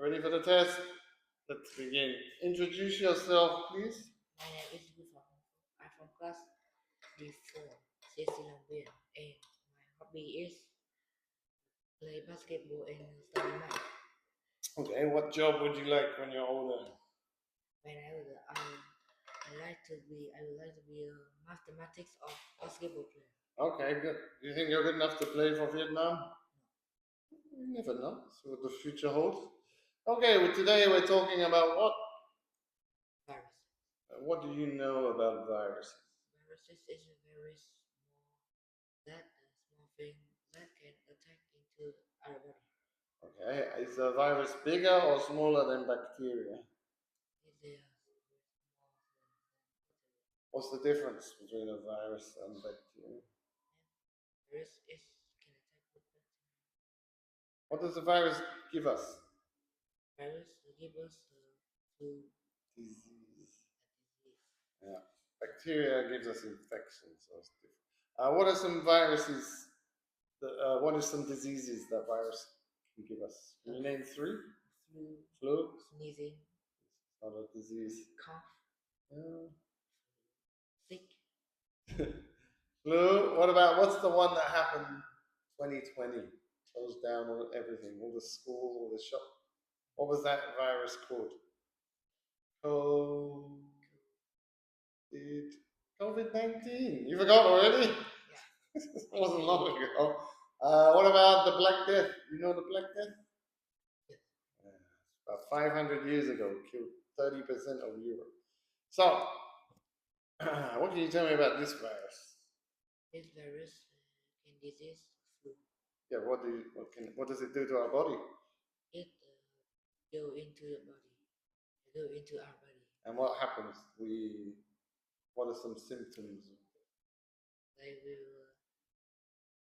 Ready for the test? Let's begin. Introduce yourself, please. My name is Vinh Phu. I'm from class D4, Cecilia Bill, and my hobby is play basketball and study math. Okay, what job would you like when you're older? When I was I would like to be a mathematics or basketball player. Okay, good. Do you think you're good enough to play for Vietnam? You never know. See what the future holds. Okay, well, today we're talking about what? Virus. What do you know about viruses? Viruses is a very small thing that can attack into our body. Okay, is a virus bigger or smaller than bacteria? It is What's the difference between a virus and bacteria? virus is can attack with bacteria. What does the virus give us? Virus give us flu Disease. disease. Yeah. Bacteria gives us infections. So it's different. What are some viruses? What are some diseases that virus can give us? Can you name three? Flu. Sneezing. It's not a disease. Cough. Yeah. Sick. Flu. What about what's the one that happened 2020? Closed down everything, all the school, all the shop. What was that virus called? COVID-19. You forgot already? Yeah. It wasn't long ago. What about the Black Death? You know the Black Death? Yes. About 500 years ago, killed 30% of Europe. So, what can you tell me about this virus? This virus can disease flu. Yeah, what does it do to our body? It go into your body. Go into our body. And what happens? What are some symptoms? They will.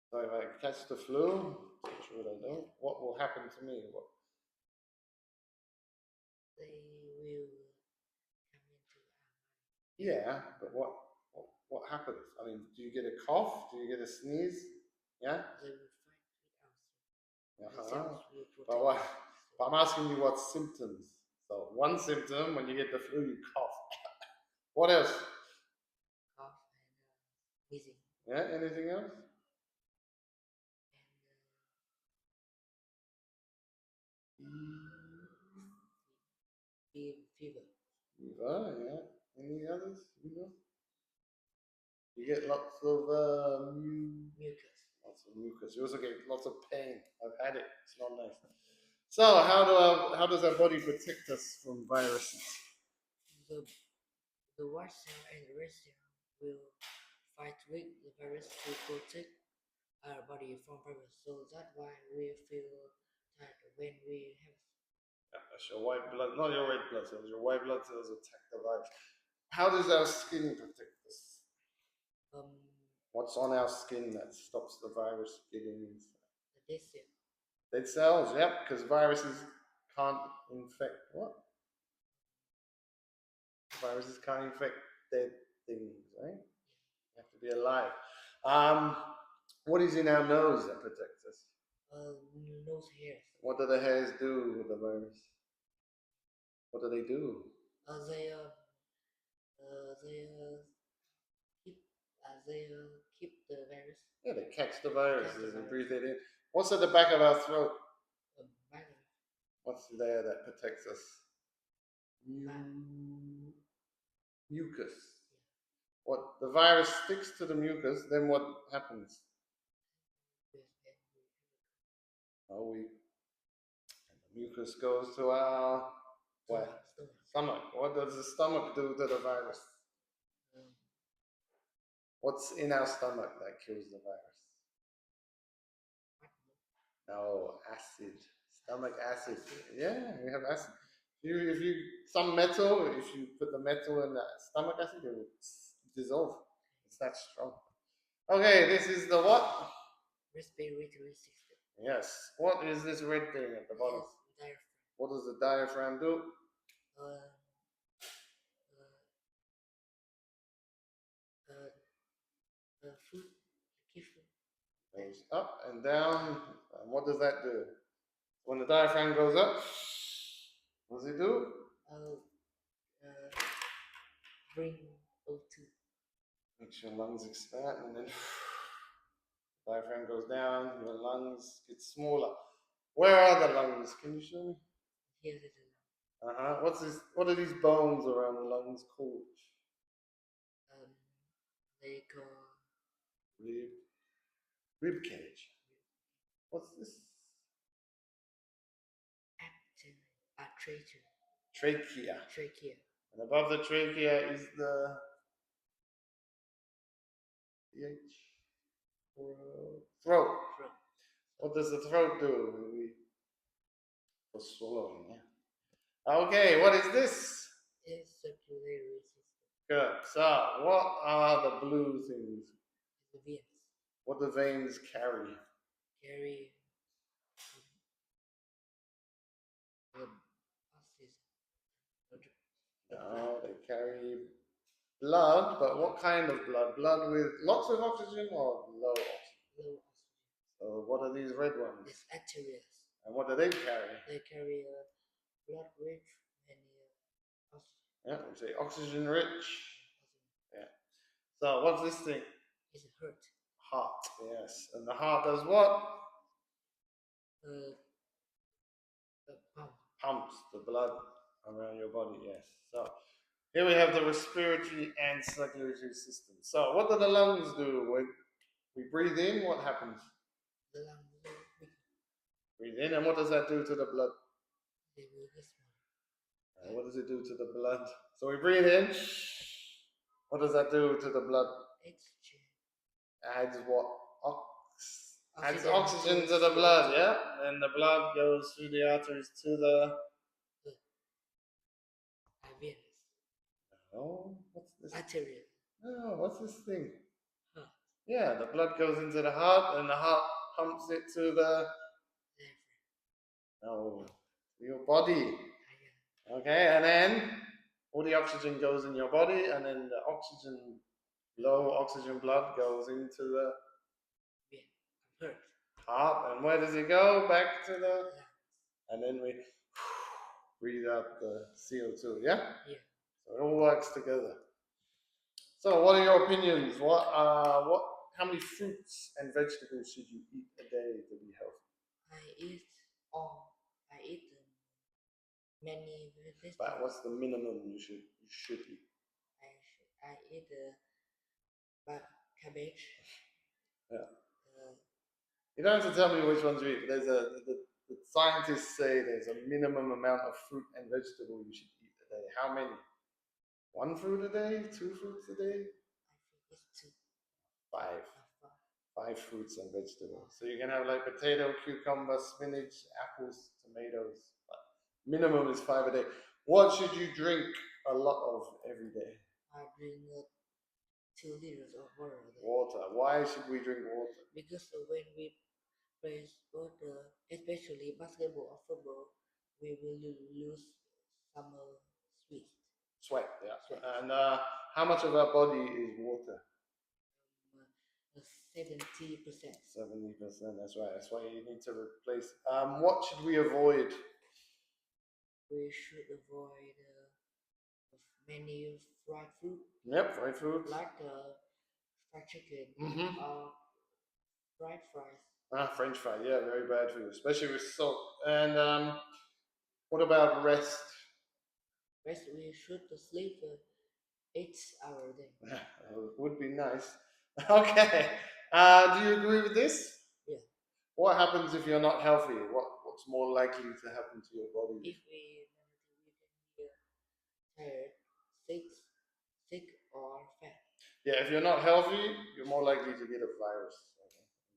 So if I catch the flu, which would I know? What will happen to me? What? They will come into our body. Yeah, but what happens? I mean, do you get a cough? Do you get a sneeze? Yeah. They will fight with us. Uh-huh. But I'm asking you what symptoms. So one symptom when you get the flu, you cough. What else? Cough and sneezing. Yeah. Anything else? And fever. Fever. Yeah. Any others? You know. You get lots of mucus. Lots of mucus. You also get lots of pain. I've had it. It's not nice. So how does our body protect us from viruses? The white cell and the red cell will fight with the virus to protect our body from virus. So that's why we feel tired when we have. Yeah, that's your white blood, not your red blood cells. Your white blood cells attack the virus. How does our skin protect us? What's on our skin that stops the virus getting inside? The dead cells. Dead cells, yep, because viruses can't infect what? Viruses can't infect dead things, right? You have to be alive. What is in our nose that protects us? Nose hairs. What do the hairs do with the virus? What do they do? They keep the virus. Yeah, they catch the virus and breathe it in. What's at the back of our throat? What's there that protects us? Mucus. What the virus sticks to the mucus, then what happens? Oh, the mucus goes to our stomach. What does the stomach do to the virus? What's in our stomach that kills the virus? No, acid. Stomach acid. Yeah, we have acid. If you some metal, if you put the metal in the stomach acid, it will dissolve. It's that strong. Okay, this is the what? Respiratory system. Yes. What is this red thing at the bottom? Diaphragm. What does the diaphragm do? Food. Goes up and down. And what does that do? When the diaphragm goes up, What does it do? Bring O2. Makes your lungs expand, and then diaphragm goes down. Your lungs get smaller. Where are the lungs? Can you show me? Here is the What's this? What are these bones around the lungs called? they call Rib. Rib cage. What's this? Trachea. Trachea. And above the trachea is the throat. What does the throat do? For swallowing, yeah. Okay, what is this? It's circulatory system. Good. So, what are the blue things? The veins. What do veins carry? Carry oxygen. No, they carry blood, but what kind of blood? Blood with lots of oxygen or low oxygen? Low oxygen. So, what are these red ones? It's arteries. And what do they carry? They carry blood rich and oxygen. Yeah, we say oxygen rich. Yeah. So, what's this thing? It's a heart. Heart, yes. And the heart does what? Pumps the blood around your body, yes. So, here we have the respiratory and circulatory system. So, what do the lungs do? When we breathe in, what happens? The lungs breathe in, and what does that do to the blood? They will get smaller. What does it do to the blood? So we breathe in. What does that do to the blood? Adds what? Adds oxygen to the blood, yeah? And the blood goes through the arteries to the veins. Oh, what's this? Artery. Oh, what's this thing? Heart. Yeah, the blood goes into the heart, and the heart pumps it to the your body. Okay, and then all the oxygen goes in your body, and then the low oxygen blood goes into the heart. And where does it go? Back to the. And then we breathe out the CO2. Yeah. Yeah. So it all works together. So, what are your opinions? How many fruits and vegetables should you eat a day to be healthy? I eat many vegetables. But what's the minimum you should eat? I eat cabbage. Yeah. You don't have to tell me which ones you eat. But the scientists say there's a minimum amount of fruit and vegetable you should eat a day. How many? 1 fruit a day? 2 fruits a day? I think it's 2. 5. 5 fruits and vegetables. So you can have like potato, cucumber, spinach, apples, tomatoes. But minimum is 5 a day. What should you drink a lot of every day? I drink 2 liters of water a day. Water. Why should we drink water? Because when we play sport, especially basketball or football, we will lose some sweat. Yeah. And how much of our body is water? 70%. 70%. That's right. That's why you need to replace. What should we avoid? We should avoid many fried food. Yep, fried food. Like fried chicken or fried fries. French fry. Yeah, very bad for you, especially with salt. And what about rest? Rest, we should sleep 8 hours a day. Would be nice. Okay. Do you agree with this? Yeah. What happens if you're not healthy? What's more likely to happen to your body? If we can be tired, sick or fat. Yeah, if you're not healthy, you're more likely to get a virus,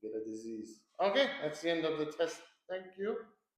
get a disease. Okay, that's the end of the test. Thank you.